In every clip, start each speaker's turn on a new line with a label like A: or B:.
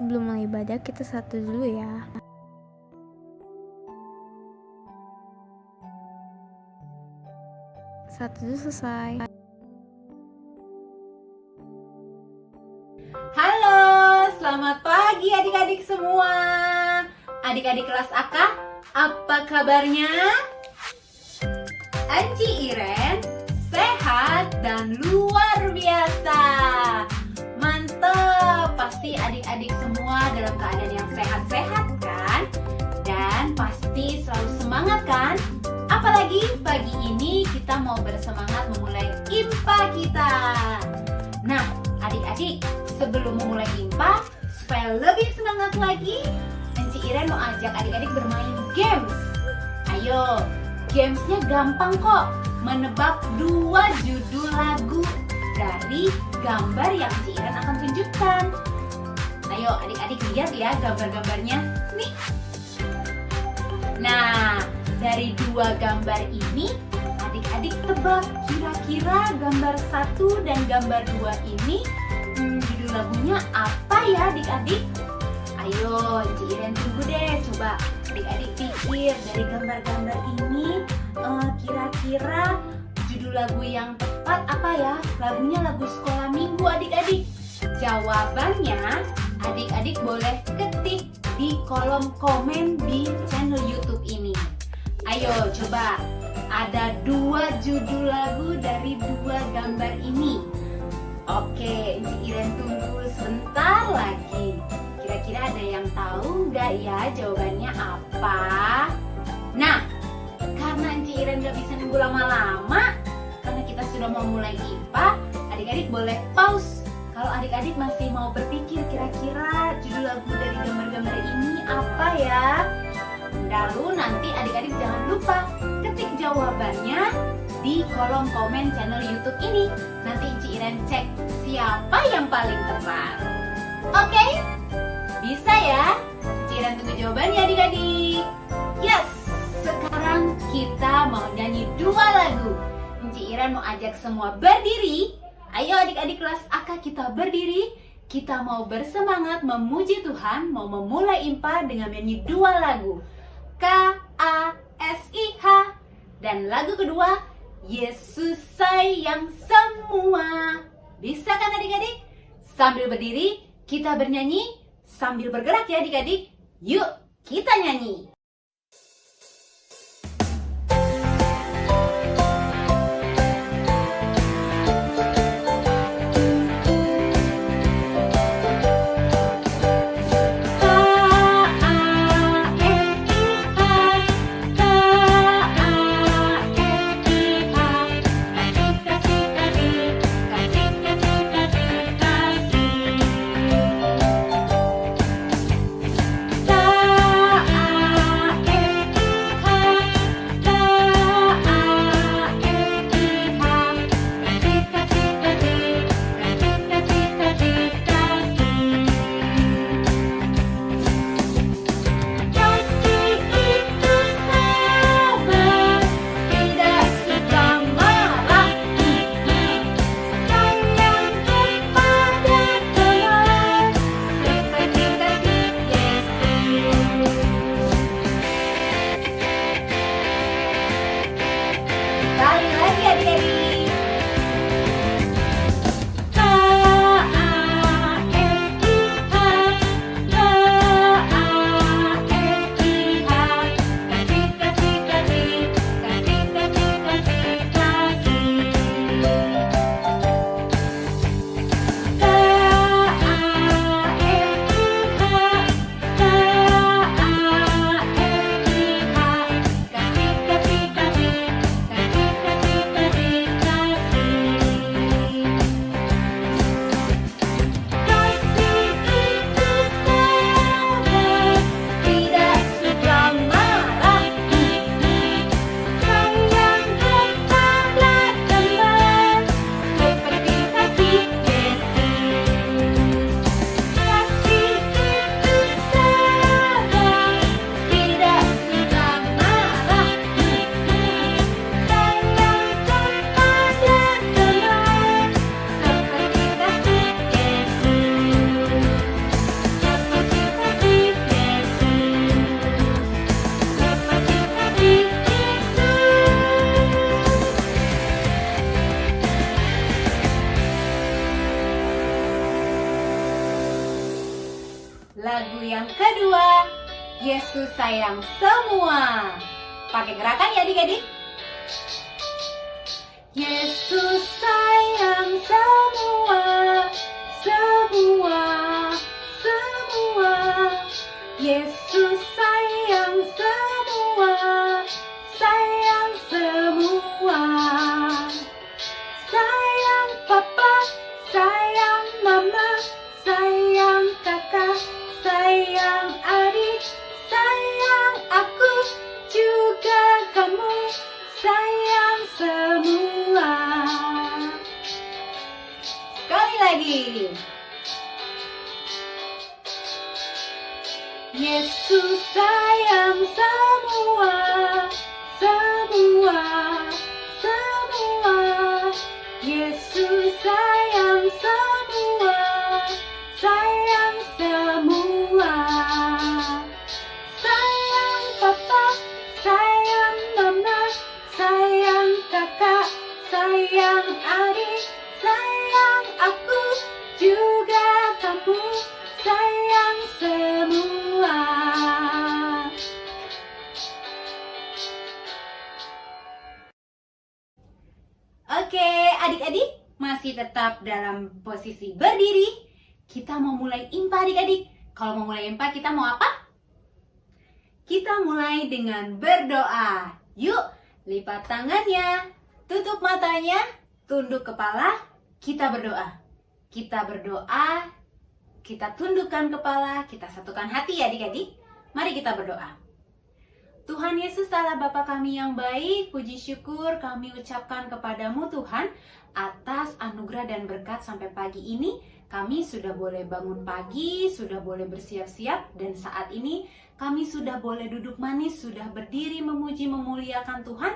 A: Sebelum mulai ibadah, kita satu dulu ya. Satu dulu selesai.
B: Halo, selamat pagi adik-adik semua. Adik-adik kelas AK, apa kabarnya? Anci Iren sehat dan luar biasa. Mantap, pasti adik-adik semua dalam keadaan yang sehat-sehat kan? Dan pasti selalu semangat kan? Apalagi pagi ini kita mau bersemangat memulai IMPA kita. Nah, adik-adik, sebelum memulai IMPA, supaya lebih semangat lagi, Anci Iren mau ajak adik-adik bermain games. Ayo, gamesnya gampang kok. Menebak 2 judul lagu dari gambar yang Anci Iren akan tunjukkan. Ayo adik-adik lihat ya gambar-gambarnya. Nih. Nah, dari 2 gambar ini, adik-adik tebak kira-kira gambar 1 dan gambar 2 ini judul lagunya apa ya adik-adik? Ayo, Anci Iren tunggu deh. Coba adik-adik pikir dari gambar-gambar ini kira-kira judul lagu yang tepat apa ya? Lagunya lagu sekolah minggu adik-adik. Jawabannya adik-adik boleh ketik di kolom komen di channel YouTube ini. Ayo coba, ada 2 judul lagu dari 2 gambar ini. Oke, Anci Iren tunggu sebentar lagi. Kira-kira ada yang tahu nggak ya jawabannya apa? Nah, karena Anci Iren nggak bisa nunggu lama-lama, karena kita sudah mau mulai IPA, adik-adik boleh pause. Kalau adik-adik masih mau berpikir kira-kira judul lagu dari gambar-gambar ini apa ya? Lalu nanti adik-adik jangan lupa ketik jawabannya di kolom komen channel YouTube ini. Nanti Anci Iren cek siapa yang paling tepat. Oke? Bisa ya? Anci Iren tunggu jawabannya adik-adik. Yes! Sekarang kita mau nyanyi 2 lagu. Anci Iren mau ajak semua berdiri. Ayo adik-adik kelas AK kita berdiri. Kita mau bersemangat memuji Tuhan, mau memulai IMPA dengan menyanyi 2 lagu. KASIH. Dan lagu kedua, Yesus sayang semua. Bisa kan adik-adik? Sambil berdiri, kita bernyanyi. Sambil bergerak ya adik-adik. Yuk, kita nyanyi. Lagu yang kedua, Yesus sayang semua. Pakai gerakan ya adik-adik. Yesus sayang semua, semua, semua. Yesus sayang semua, sayang semua. Sayang papa, sayang mama, sayang kakak, sayang adik, sayang aku, juga kamu, sayang semua. Sekali lagi. Yesus sayang semua, semua, semua. Yesus sayang semua, sayang semua. Sayang papa, sayang mama, sayang kakak, sayang adik, sayang aku, juga kamu, sayang semua. Oke, adik-adik masih tetap dalam posisi berdiri. Kita mau mulai impa adik-adik. Kalau mau mulai impa kita mau apa? Kita mulai dengan berdoa. Yuk, lipat tangannya, tutup matanya, tunduk kepala, kita berdoa. Kita berdoa, kita tundukkan kepala, kita satukan hati ya adik-adik. Mari kita berdoa. Tuhan Yesus Allah Bapa kami yang baik, puji syukur kami ucapkan kepadamu Tuhan atas anugerah dan berkat sampai pagi ini. Kami sudah boleh bangun pagi, sudah boleh bersiap-siap, dan saat ini kami sudah boleh duduk manis, sudah berdiri memuji memuliakan Tuhan,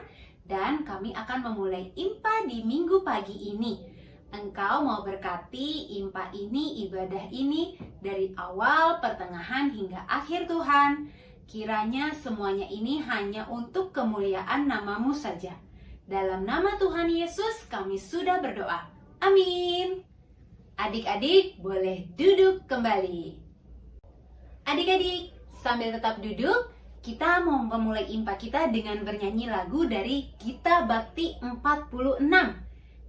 B: dan kami akan memulai impa di minggu pagi ini. Engkau mau berkati impa ini, ibadah ini dari awal, pertengahan hingga akhir Tuhan. Kiranya semuanya ini hanya untuk kemuliaan nama-Mu saja. Dalam nama Tuhan Yesus kami sudah berdoa. Amin. Adik-adik boleh duduk kembali. Adik-adik sambil tetap duduk, kita mau memulai impa kita dengan bernyanyi lagu dari Gita Bakti 46.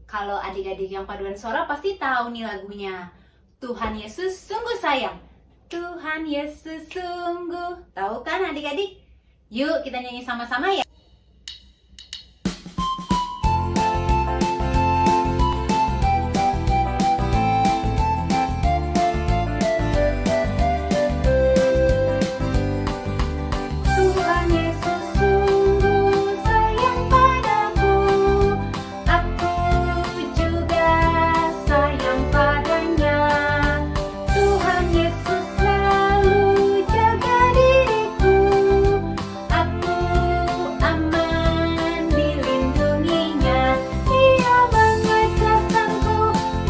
B: Kalau adik-adik yang paduan suara pasti tahu nih lagunya. Tuhan Yesus sungguh sayang. Tuhan Yesus sungguh. Tahu kan adik-adik? Yuk kita nyanyi sama-sama ya. Tuhan Yesus sungguh sayang padaku. Aku juga sayang padanya. Tuhan Yesus selalu jaga diriku. Aku aman dilindunginya. Ia mengajarkanku,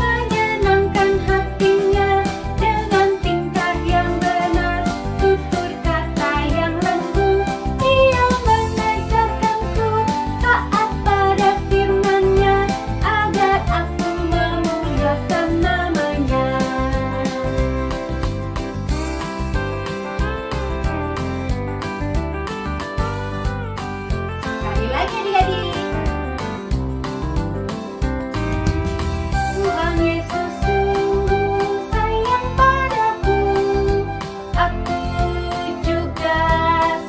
B: menyenangkan hatinya. Dengan tingkah yang benar, tutur kata yang lembut. Ia mengajarkanku taat pada firman-Nya, agar aku memuliakan nama-Nya. Sekali lagi adik-adik. Tuhan Yesus sungguh sayang padaku. Aku juga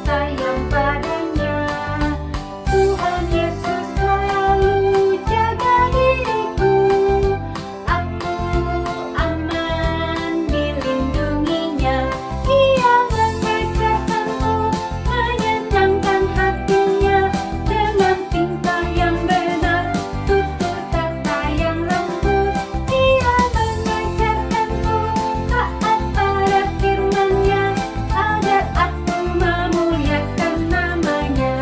B: sayang padanya. Tuhan Yesus selalu jaga diriku. Aku aman dilindunginya. Ia mengajarkanku, menyenangkan hatinya. Dengan tingkah yang benar, tutur kata yang lembut. Ia mengajarkanku taat pada firman-Nya, agar aku memuliakan nama-Nya.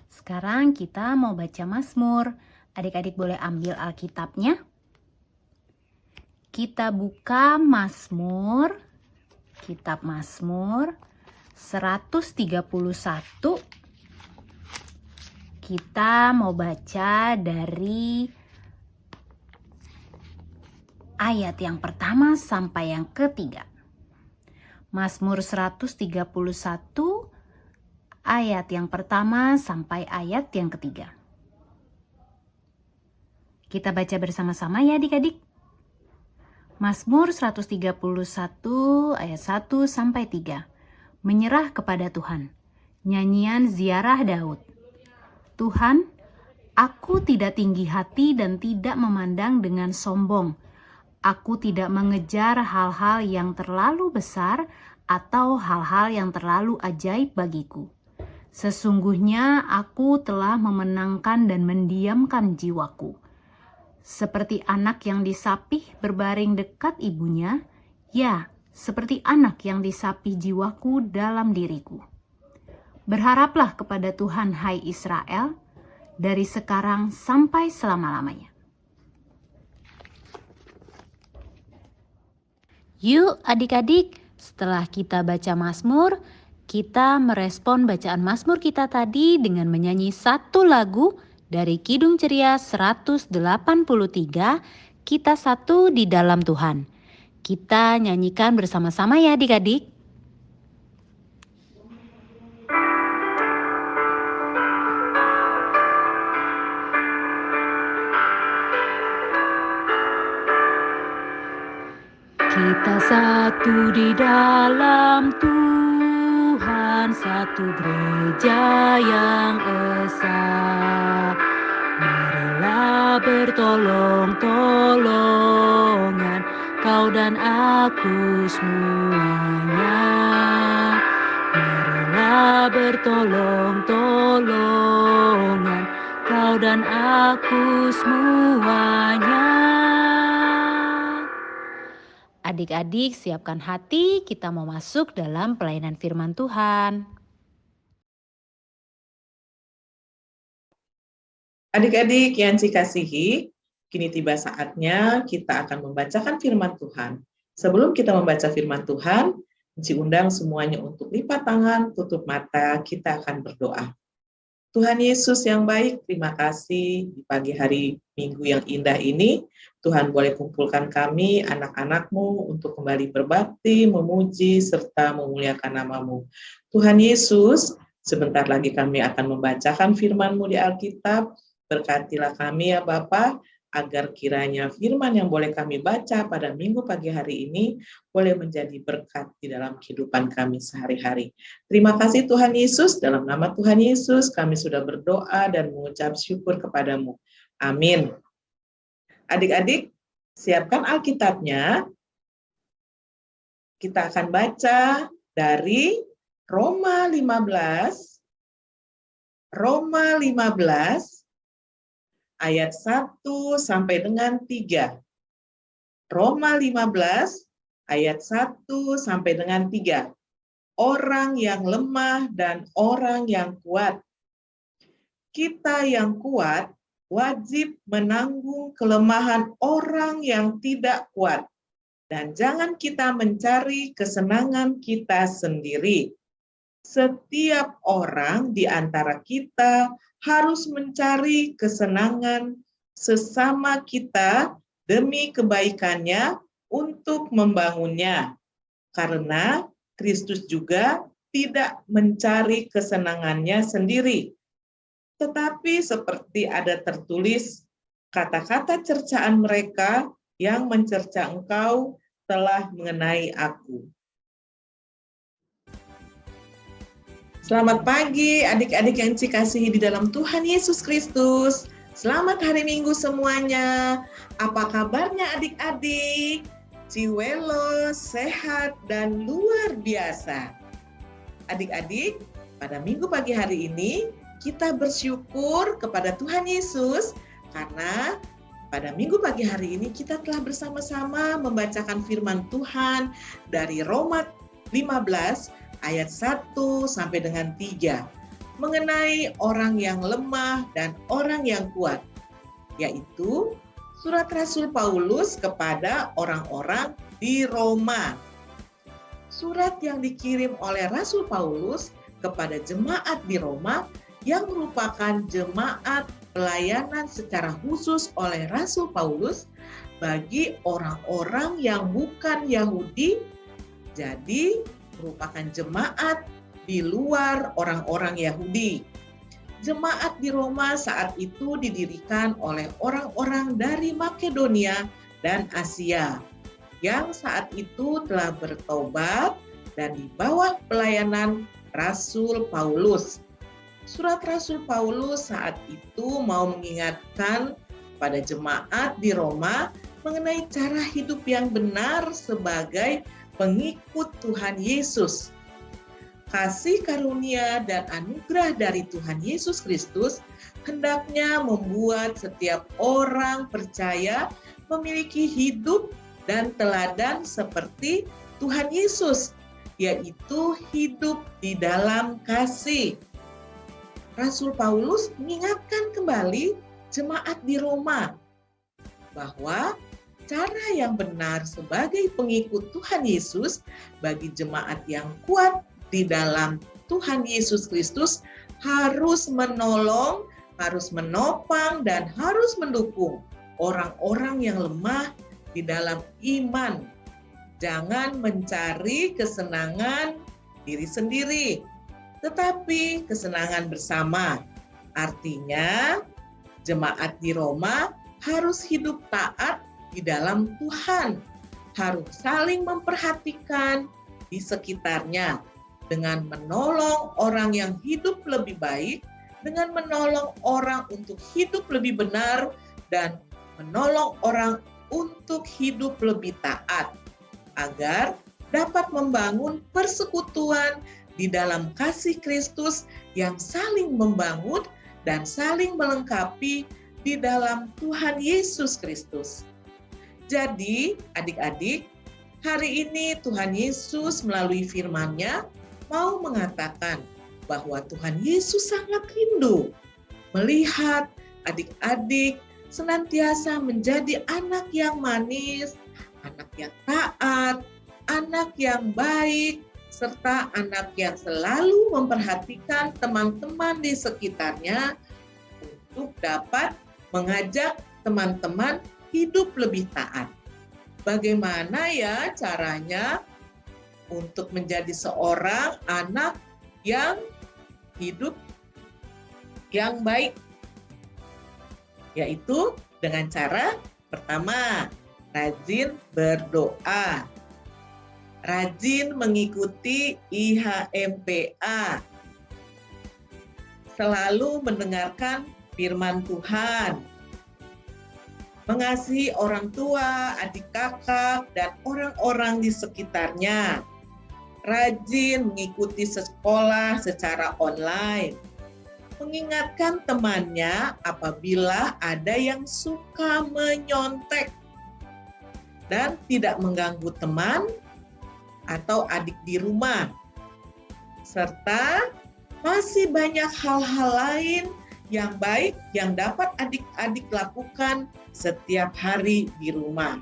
B: Sekarang kita mau baca Mazmur. Adik-adik boleh ambil Alkitabnya. Kita buka Mazmur, kitab Mazmur 131 Kita mau baca dari ayat yang pertama sampai yang ketiga. Mazmur 131 ayat yang pertama sampai ayat yang ketiga. Kita baca bersama-sama ya adik-adik. Mazmur 131 ayat 1 sampai 3. Menyerah kepada Tuhan. Nyanyian ziarah Daud. Tuhan, aku tidak tinggi hati dan tidak memandang dengan sombong. Aku tidak mengejar hal-hal yang terlalu besar atau hal-hal yang terlalu ajaib bagiku. Sesungguhnya aku telah memenangkan dan mendiamkan jiwaku. Seperti anak yang disapih berbaring dekat ibunya, ya, seperti anak yang disapih jiwaku dalam diriku. Berharaplah kepada Tuhan, hai Israel, dari sekarang sampai selama-lamanya. Yuk adik-adik, setelah kita baca Mazmur, kita merespon bacaan Mazmur kita tadi dengan menyanyi satu lagu dari Kidung Ceria 183, Kita Satu di Dalam Tuhan. Kita nyanyikan bersama-sama ya adik-adik. Kita satu di dalam Tuhan, satu gereja yang esa. Marilah bertolong-tolongan, kau dan aku semuanya. Marilah bertolong-tolongan, kau dan aku semuanya. Adik-adik, siapkan hati, kita mau masuk dalam pelayanan firman Tuhan.
C: Adik-adik yang dikasihi, kini tiba saatnya kita akan membacakan firman Tuhan. Sebelum kita membaca firman Tuhan, diundang semuanya untuk lipat tangan, tutup mata, kita akan berdoa. Tuhan Yesus yang baik, terima kasih di pagi hari Minggu yang indah ini. Tuhan boleh kumpulkan kami, anak-anak-Mu, untuk kembali berbakti, memuji, serta memuliakan nama-Mu. Tuhan Yesus, sebentar lagi kami akan membacakan firman-Mu di Alkitab. Berkatilah kami ya Bapa, agar kiranya firman yang boleh kami baca pada Minggu pagi hari ini boleh menjadi berkat di dalam kehidupan kami sehari-hari. Terima kasih Tuhan Yesus, dalam nama Tuhan Yesus kami sudah berdoa dan mengucap syukur kepadamu. Amin. Adik-adik, siapkan Alkitabnya. Kita akan baca dari Roma 15 ayat 1 sampai dengan 3. Roma 15 ayat 1 sampai dengan 3. Orang yang lemah dan orang yang kuat. Kita yang kuat wajib menanggung kelemahan orang yang tidak kuat. Dan jangan kita mencari kesenangan kita sendiri. Setiap orang di antara kita harus mencari kesenangan sesama kita demi kebaikannya untuk membangunnya. Karena Kristus juga tidak mencari kesenangannya sendiri. Tetapi seperti ada tertulis, kata-kata cercaan mereka yang mencerca engkau telah mengenai aku. Selamat pagi adik-adik yang dikasihi di dalam Tuhan Yesus Kristus. Selamat hari Minggu semuanya. Apa kabarnya adik-adik? Ciwelo, sehat, dan luar biasa. Adik-adik, pada Minggu pagi hari ini kita bersyukur kepada Tuhan Yesus karena pada Minggu pagi hari ini kita telah bersama-sama membacakan firman Tuhan dari Roma 15 ayat 1 sampai dengan 3 mengenai orang yang lemah dan orang yang kuat, yaitu surat Rasul Paulus kepada orang-orang di Roma. Surat yang dikirim oleh Rasul Paulus kepada jemaat di Roma yang merupakan jemaat pelayanan secara khusus oleh Rasul Paulus bagi orang-orang yang bukan Yahudi, jadi merupakan jemaat di luar orang-orang Yahudi. Jemaat di Roma saat itu didirikan oleh orang-orang dari Makedonia dan Asia yang saat itu telah bertobat dan di bawah pelayanan Rasul Paulus. Surat Rasul Paulus saat itu mau mengingatkan pada jemaat di Roma mengenai cara hidup yang benar sebagai pengikut Tuhan Yesus. Kasih karunia dan anugerah dari Tuhan Yesus Kristus hendaknya membuat setiap orang percaya memiliki hidup dan teladan seperti Tuhan Yesus, yaitu hidup di dalam kasih. Rasul Paulus mengingatkan kembali jemaat di Roma bahwa cara yang benar sebagai pengikut Tuhan Yesus bagi jemaat yang kuat di dalam Tuhan Yesus Kristus harus menolong, harus menopang, dan harus mendukung orang-orang yang lemah di dalam iman. Jangan mencari kesenangan diri sendiri, tetapi kesenangan bersama. Artinya, jemaat di Roma harus hidup taat di dalam Tuhan, harus saling memperhatikan di sekitarnya, dengan menolong orang yang hidup lebih baik, dengan menolong orang untuk hidup lebih benar, dan menolong orang untuk hidup lebih taat, agar dapat membangun persekutuan di dalam kasih Kristus yang saling membangun dan saling melengkapi di dalam Tuhan Yesus Kristus. Jadi, adik-adik, hari ini Tuhan Yesus melalui firman-Nya mau mengatakan bahwa Tuhan Yesus sangat rindu melihat adik-adik senantiasa menjadi anak yang manis, anak yang taat, anak yang baik, serta anak yang selalu memperhatikan teman-teman di sekitarnya untuk dapat mengajak teman-teman hidup lebih taat. Bagaimana ya caranya untuk menjadi seorang anak yang hidup yang baik? Yaitu dengan cara pertama, rajin berdoa, rajin mengikuti IHMPA, selalu mendengarkan firman Tuhan, mengasihi orang tua, adik kakak, dan orang-orang di sekitarnya, rajin mengikuti sekolah secara online, mengingatkan temannya apabila ada yang suka menyontek, dan tidak mengganggu teman atau adik di rumah, serta masih banyak hal-hal lain yang baik yang dapat adik-adik lakukan setiap hari di rumah.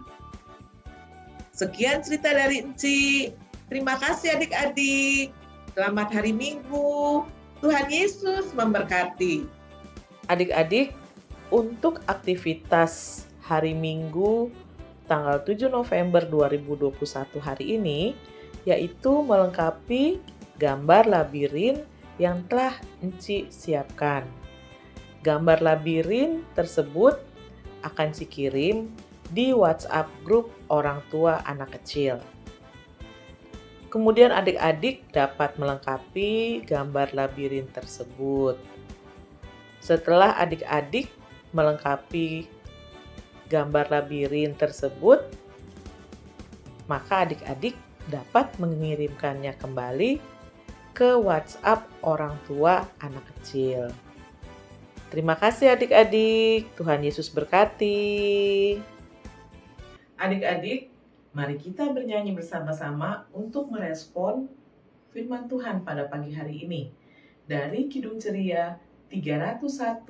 C: Sekian cerita dari Enci. Terima kasih adik-adik. Selamat hari Minggu. Tuhan Yesus memberkati.
D: Adik-adik, untuk aktivitas hari Minggu tanggal 7 November 2021 hari ini, yaitu melengkapi gambar labirin yang telah Enci siapkan. Gambar labirin tersebut akan Ci kirim di WhatsApp grup orang tua anak kecil. Kemudian adik-adik dapat melengkapi gambar labirin tersebut. Setelah adik-adik melengkapi gambar labirin tersebut, maka adik-adik dapat mengirimkannya kembali ke WhatsApp orang tua anak kecil. Terima kasih adik-adik. Tuhan Yesus berkati.
C: Adik-adik, mari kita bernyanyi bersama-sama untuk merespon firman Tuhan pada pagi hari ini. Dari Kidung Ceria 301,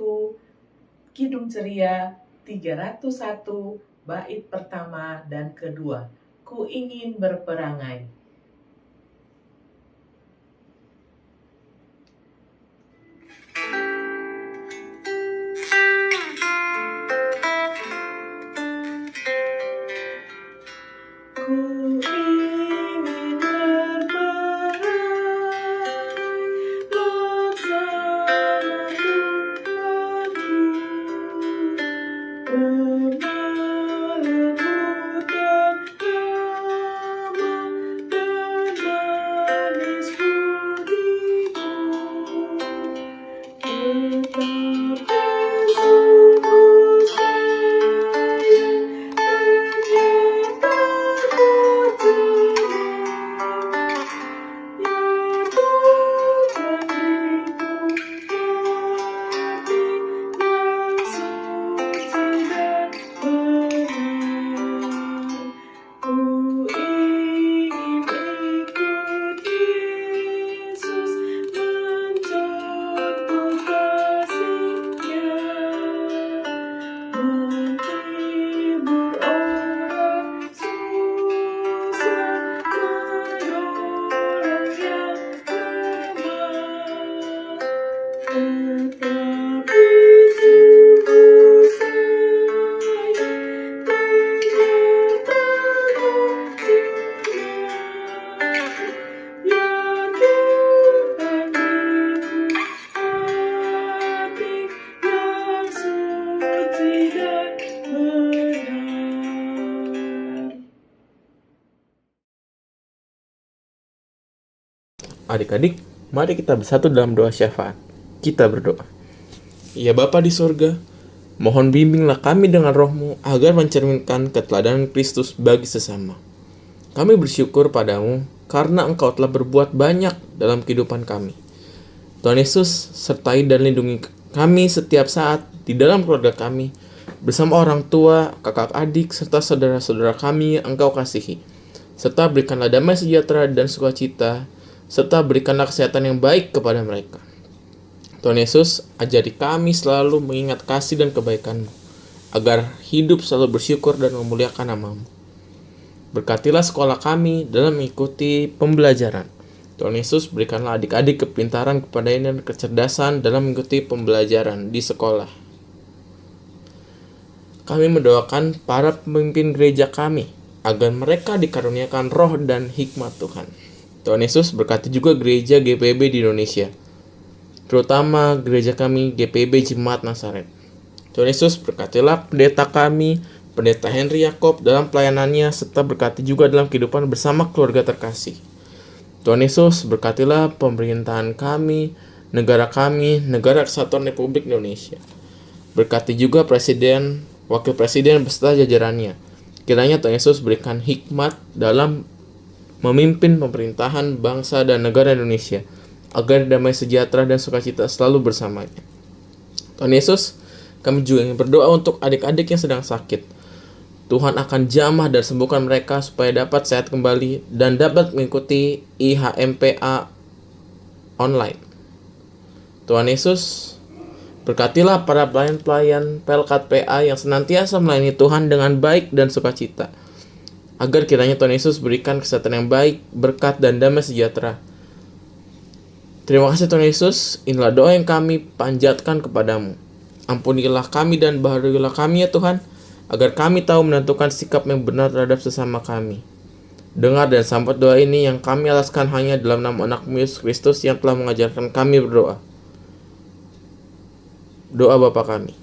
C: Kidung Ceria 301, bait pertama dan kedua. Ku ingin berperangai.
E: Adik-adik, mari kita bersatu dalam doa syafaat. Kita berdoa. Ya Bapa di sorga, mohon bimbinglah kami dengan roh-Mu agar mencerminkan keteladanan Kristus bagi sesama. Kami bersyukur padamu karena Engkau telah berbuat banyak dalam kehidupan kami. Tuhan Yesus, sertai dan lindungi kami setiap saat di dalam keluarga kami, bersama orang tua, kakak adik, serta saudara-saudara kami yang Engkau kasihi. Serta berikanlah damai sejahtera dan sukacita, serta berikanlah kesehatan yang baik kepada mereka. Tuhan Yesus, ajari kami selalu mengingat kasih dan kebaikan-Mu, agar hidup selalu bersyukur dan memuliakan nama-Mu. Berkatilah sekolah kami dalam mengikuti pembelajaran. Tuhan Yesus, berikanlah adik-adik kepintaran, kepandaian, dan kecerdasan dalam mengikuti pembelajaran di sekolah. Kami mendoakan para pemimpin gereja kami, agar mereka dikaruniakan roh dan hikmat Tuhan. Tuhan Yesus, berkati juga gereja GPB di Indonesia, terutama gereja kami GPB Jemaat Nazaret. Tuhan Yesus, berkatilah pendeta kami, Pendeta Henry Yakob dalam pelayanannya, serta berkati juga dalam kehidupan bersama keluarga terkasih. Tuhan Yesus, berkatilah pemerintahan kami, Negara Kesatuan Republik Indonesia. Berkati juga Presiden, Wakil Presiden beserta jajarannya. Kiranya Tuhan Yesus berikan hikmat dalam memimpin pemerintahan bangsa dan negara Indonesia, agar damai sejahtera dan sukacita selalu bersamanya. Tuhan Yesus, kami juga ingin berdoa untuk adik-adik yang sedang sakit. Tuhan akan jamah dan sembuhkan mereka supaya dapat sehat kembali dan dapat mengikuti IHMPA online. Tuhan Yesus, berkatilah para pelayan-pelayan Pelkat PA yang senantiasa melayani Tuhan dengan baik dan sukacita, agar kiranya Tuhan Yesus berikan kesehatan yang baik, berkat, dan damai sejahtera. Terima kasih Tuhan Yesus, inilah doa yang kami panjatkan kepadamu. Ampunilah kami dan baharilah kami ya Tuhan, agar kami tahu menentukan sikap yang benar terhadap sesama kami. Dengar dan sambut doa ini yang kami alaskan hanya dalam nama anak-Mu Yesus Kristus yang telah mengajarkan kami berdoa. Doa Bapa kami.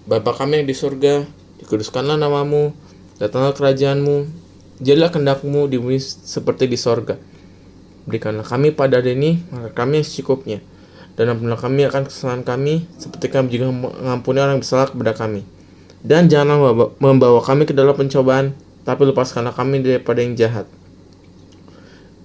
E: Bapa kami yang di surga, dikuduskanlah nama-Mu, datanglah kerajaan-Mu, jadilah kehendak-Mu di bumi seperti di sorga. Berikanlah kami pada hari ini makan kami yang secukupnya, dan ampunilah kami akan kesalahan kami, seperti kami juga mengampuni orang yang bersalah kepada kami. Dan janganlah membawa kami ke dalam pencobaan, tapi lepaskanlah kami daripada yang jahat.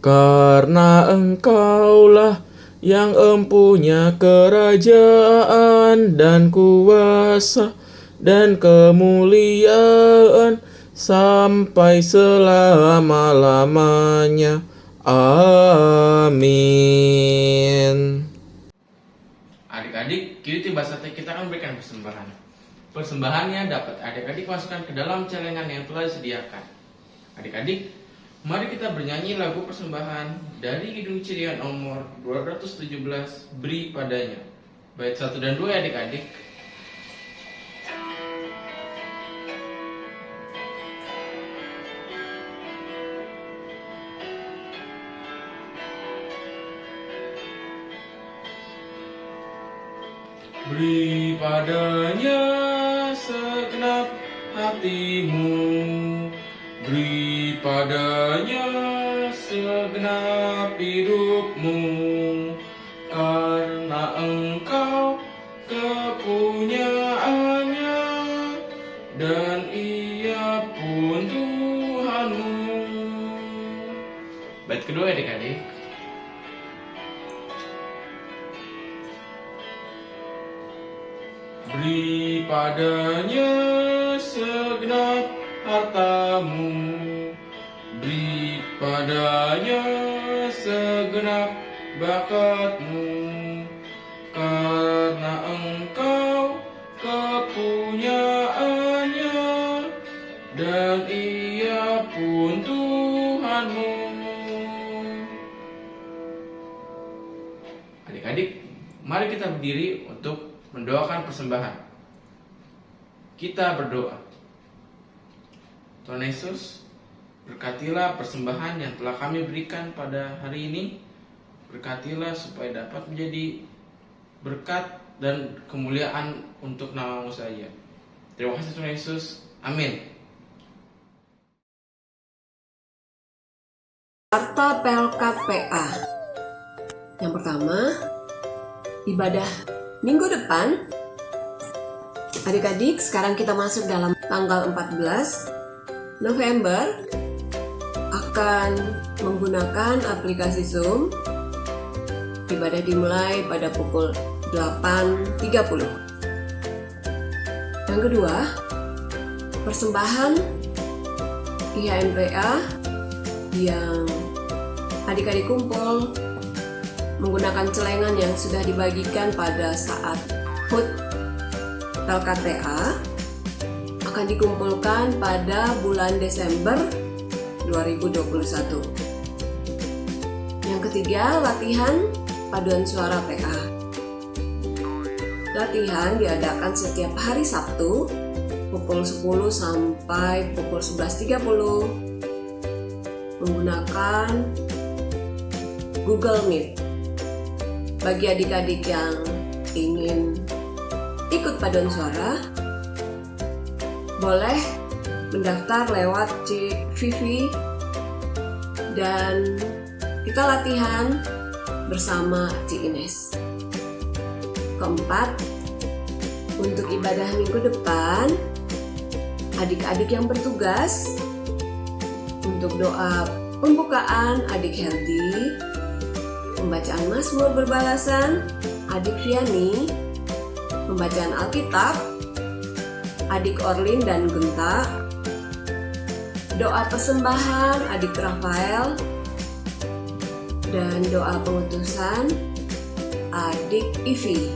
E: Karena Engkaulah yang empunya kerajaan dan kuasa dan kemuliaan sampai selama-lamanya. Amin. Adik-adik, kini tiba saatnya kita akan berikan persembahan. Persembahannya dapat adik-adik masukkan ke dalam celengan yang telah disediakan. Adik-adik, mari kita bernyanyi lagu persembahan dari Kidung Cirian nomor 217, Beri Padanya. Bait 1 dan 2 ya adik-adik. Beri padanya segenap hatimu, beri padanya segenap hidupmu, karena Engkau kepunyaannya dan Ia pun Tuhanmu. Bait kedua adik-adik. Beri padanya segenap hartamu, beri padanya segenap bakatmu, karena Engkau kepunyaannya dan Ia pun Tuhanmu. Adik-adik, mari kita berdiri untuk mendoakan persembahan. Kita berdoa. Tuhan Yesus, berkatilah persembahan yang telah kami berikan pada hari ini. Berkatilah supaya dapat menjadi berkat dan kemuliaan untuk nama-Mu saja. Terima kasih Tuhan Yesus. Amin.
F: Harta Pelkat PA. ibadah minggu depan, adik-adik, sekarang kita masuk dalam tanggal 14 November, akan menggunakan aplikasi Zoom. Ibadah dimulai pada pukul 8.30. Yang kedua, persembahan IHMPA yang adik-adik kumpul menggunakan celengan yang sudah dibagikan pada saat HUT LKTA akan dikumpulkan pada bulan Desember 2021. Yang ketiga, latihan paduan suara PA. Latihan diadakan setiap hari Sabtu pukul 10 sampai pukul 11.30 menggunakan Google Meet. Bagi adik-adik yang ingin ikut paduan suara, boleh mendaftar lewat CVV dan kita latihan bersama Ci Ines. Keempat, untuk ibadah minggu depan, adik-adik yang bertugas untuk doa pembukaan adik Herdi, pembacaan Mazmur berbalasan adik Viani, pembacaan Alkitab adik Orlin dan Genta, doa persembahan adik Rafael, dan doa pengutusan adik Ivi.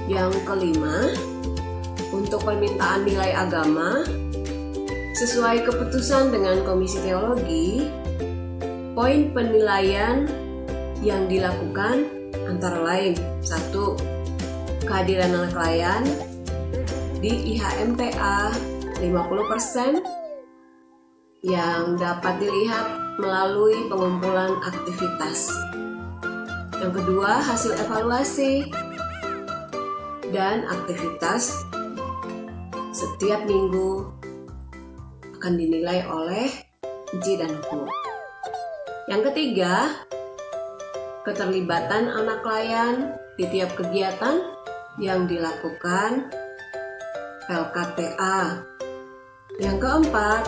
F: Yang kelima, untuk permintaan nilai agama sesuai keputusan dengan Komisi Teologi, poin penilaian yang dilakukan antara lain: 1. Kehadiran anak layan di IHMPA 50% yang dapat dilihat melalui pengumpulan aktivitas. Yang kedua, hasil evaluasi dan aktivitas setiap minggu akan dinilai oleh Ji dan Hu. Yang ketiga, keterlibatan anak layan di tiap kegiatan yang dilakukan LKTA. Yang keempat,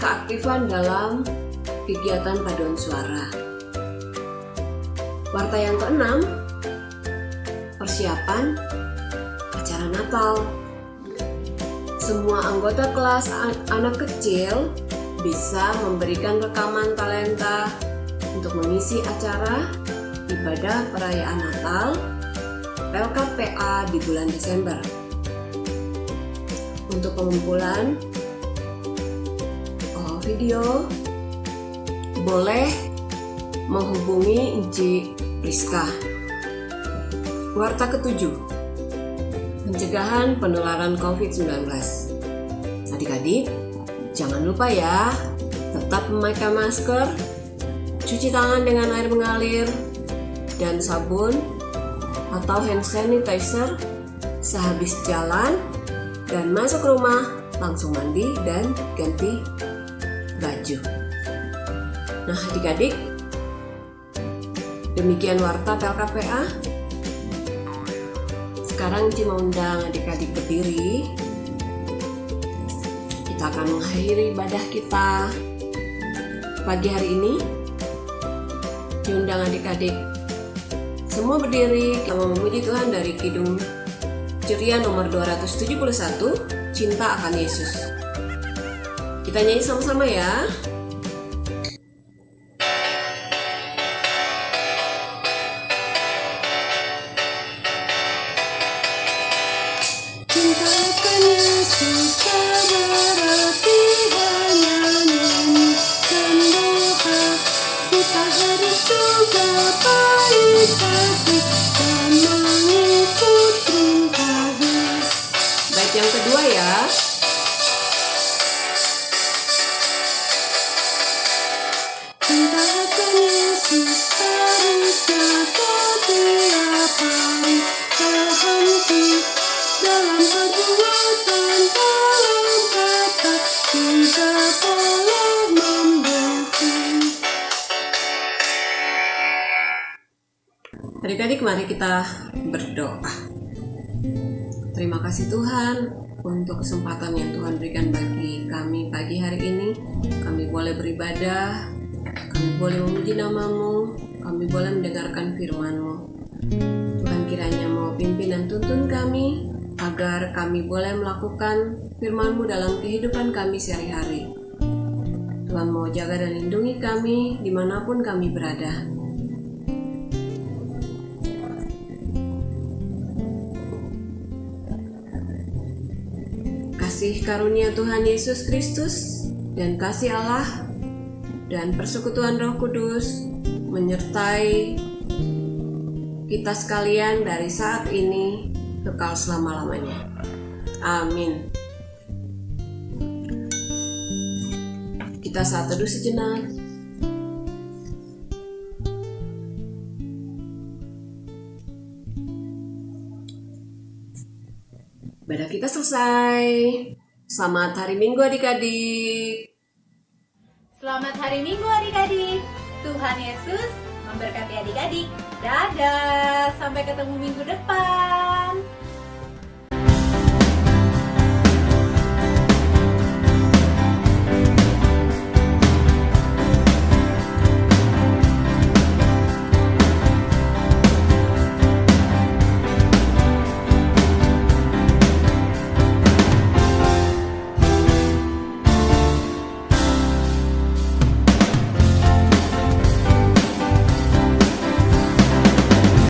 F: keaktifan dalam kegiatan paduan suara. Warta yang keenam, persiapan acara Natal. Semua anggota kelas anak kecil bisa memberikan rekaman talenta untuk mengisi acara ibadah perayaan Natal LKPA di bulan Desember. Untuk pengumpulan video, boleh menghubungi Inci Priska. Warta ketujuh, pencegahan penularan COVID-19. Adik-adik, jangan lupa ya, tetap memakai masker, cuci tangan dengan air mengalir dan sabun atau hand sanitizer sehabis jalan, dan masuk rumah langsung mandi dan ganti baju. Nah adik-adik, demikian warta PLKPA. Sekarang Ci mau undang adik-adik berdiri. Kita akan mengakhiri ibadah kita pagi hari ini. Diundang adik-adik semua berdiri, kita mau memuji Tuhan dari Kidung Ceria nomor 271, Cinta akan Yesus. Kita nyanyi sama-sama ya. Cinta akan Yesus tak berarti hanya nyanyikan doa. Kita harus juga baik hati dan mengikut perintahnya. Bait yang kedua ya. Cinta akan Yesus harusnya setiap hari terhenti dalam perbuatan, dalam kata, juga pola membukti. Adik-adik, mari kita berdoa. Terima kasih Tuhan untuk kesempatan yang Tuhan berikan bagi kami pagi hari ini. Kami boleh beribadah, kami boleh memuji nama-Mu, kami boleh mendengarkan firman-Mu. Tuhan kiranya mau pimpin dan tuntun kami, agar kami boleh melakukan firman-Mu dalam kehidupan kami sehari-hari. Tuhan mau jaga dan lindungi kami dimanapun kami berada. Kasih karunia Tuhan Yesus Kristus dan kasih Allah dan persekutuan Roh Kudus menyertai kita sekalian dari saat ini kekal selama-lamanya. Amin. Kita saat teduh sejenak. Ibadah kita selesai. Selamat hari Minggu adik-adik.
B: Selamat hari Minggu adik-adik. Tuhan Yesus memberkati adik-adik. Dadah, sampai ketemu minggu depan.